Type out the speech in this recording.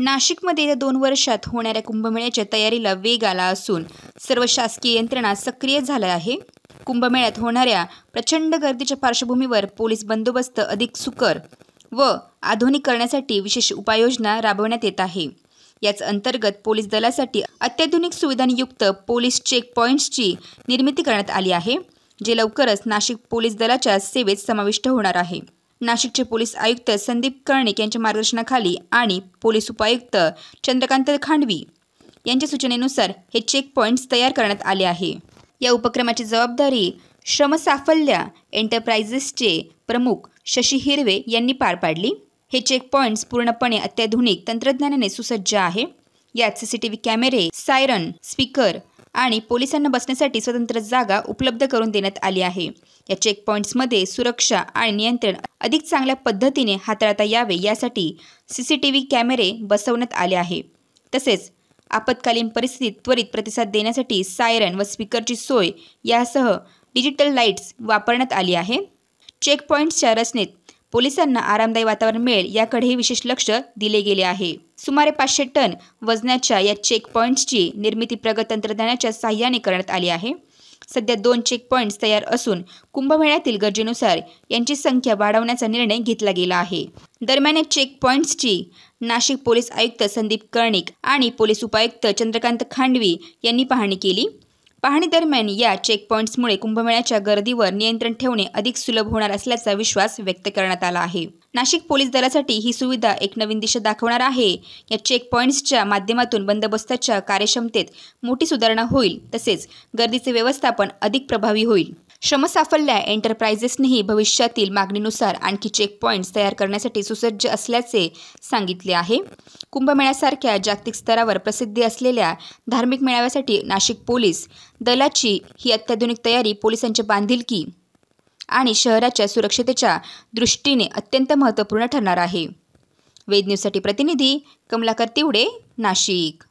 नाशिकमध्ये येत्या 2 वर्षात होणाऱ्या कुंभमेळ्याच्या तयारीला वेग आला असून सर्व शासकीय यंत्रणा सक्रिय झाल्या आहे। कुंभमेळ्यात होणाऱ्या प्रचंड गर्दीच्या पार्श्वभूमीवर पोलीस बंदोबस्त अधिक सुकर व आधुनिक करण्यासाठी विशेष उपाययोजना राबवण्यात येत आहे। याच अंतर्गत पोलीस दलासाठी अत्याधुनिक सुविधांयुक्त पोलीस चेक पॉइंट्सची निर्मिती करण्यात आली आहे, जे लवकरच नाशिक पोलीस दलाच्या सेवेत समाविष्ट होणार आहे। नाशिकचे पोलीस आयुक्त संदीप कर्णिक यांच्या मार्गदर्शनाखाली आणि पोलीस उपायुक्त चंद्रकांत खांडवी यांच्या सूचनेनुसार हे चेक पॉइंट्स तयार करण्यात आले आहे। या उपक्रमाची जबाबदारी श्रमसाफल्य एंटरप्राइजेसचे प्रमुख शशी हिरवे यांनी पार पाडली। हे चेक पॉइंट्स पूर्णपणे अत्याधुनिक तंत्रज्ञानाने सुसज्ज आहे। यात सीसीटीव्ही कॅमेरे, सायरन, स्पीकर आणि पोलिसांना बसण्यासाठी स्वतंत्र जागा उपलब्ध करून देण्यात आली आहे। या चेक पॉइंट्समध्ये सुरक्षा आणि नियंत्रण अधिक चांगल्या पद्धतीने हाताळता यावे यासाठी सीसीटीव्ही कॅमेरे बसवण्यात आले आहे। तसेच आपत्कालीन परिस्थितीत त्वरित प्रतिसाद देण्यासाठी सायरन व स्पीकरची सोय यासह डिजिटल लाईट्स वापरण्यात आली आहे। चेक पॉइंट्सच्या रचनेत पोलिसांना आरामदायी वातावरण मिळेल याकडेही विशेष लक्ष दिले गेले आहे। सुमारे 500 टन वजनाच्या या चेक पॉइंट्सची निर्मिती प्रगत तंत्रज्ञानाच्या सहाय्याने करण्यात आली आहे। सध्या 2 चेक पॉइंट्स तयार असून कुंभमेळ्यातील गरजेनुसार यांची संख्या वाढवण्याचा निर्णय घेतला गेला आहे। दरम्यान या चेक पॉइंट्सची नाशिक पोलीस आयुक्त संदीप कर्णिक आणि पोलीस उपायुक्त चंद्रकांत खांडवी यांनी पाहणी केली। पाहणी दरम्यान या चेक पॉइंट्समुळे कुंभमेळ्याच्या गर्दीवर नियंत्रण ठेवणे अधिक सुलभ होणार असल्याचा विश्वास व्यक्त करण्यात आला आहे। नाशिक पोलीस दलासाठी ही सुविधा एक नवीन दिशा दाखवणार आहे। या चेक पॉइंट्सच्या माध्यमातून बंदोबस्ताच्या कार्यक्षमतेत मोठी सुधारणा होईल, तसेच गर्दीचे व्यवस्थापन अधिक प्रभावी होईल। श्रमसाफल्य एंटरप्राइजेसनेही भविष्यातील मागणीनुसार आणखी चेक पॉइंट्स तयार करण्यासाठी सुसज्ज असल्याचे सांगितले आहे। कुंभमेळ्यासारख्या जागतिक स्तरावर प्रसिद्धी असलेल्या धार्मिक मेळाव्यासाठी नाशिक पोलीस दलाची ही अत्याधुनिक तयारी पोलिसांच्या बांधिलकी आणि शहराच्या सुरक्षतेच्या दृष्टीने अत्यंत महत्त्वपूर्ण ठरणार आहे। वेद न्यूजसाठी प्रतिनिधी कमलाकर तिवडे, नाशिक।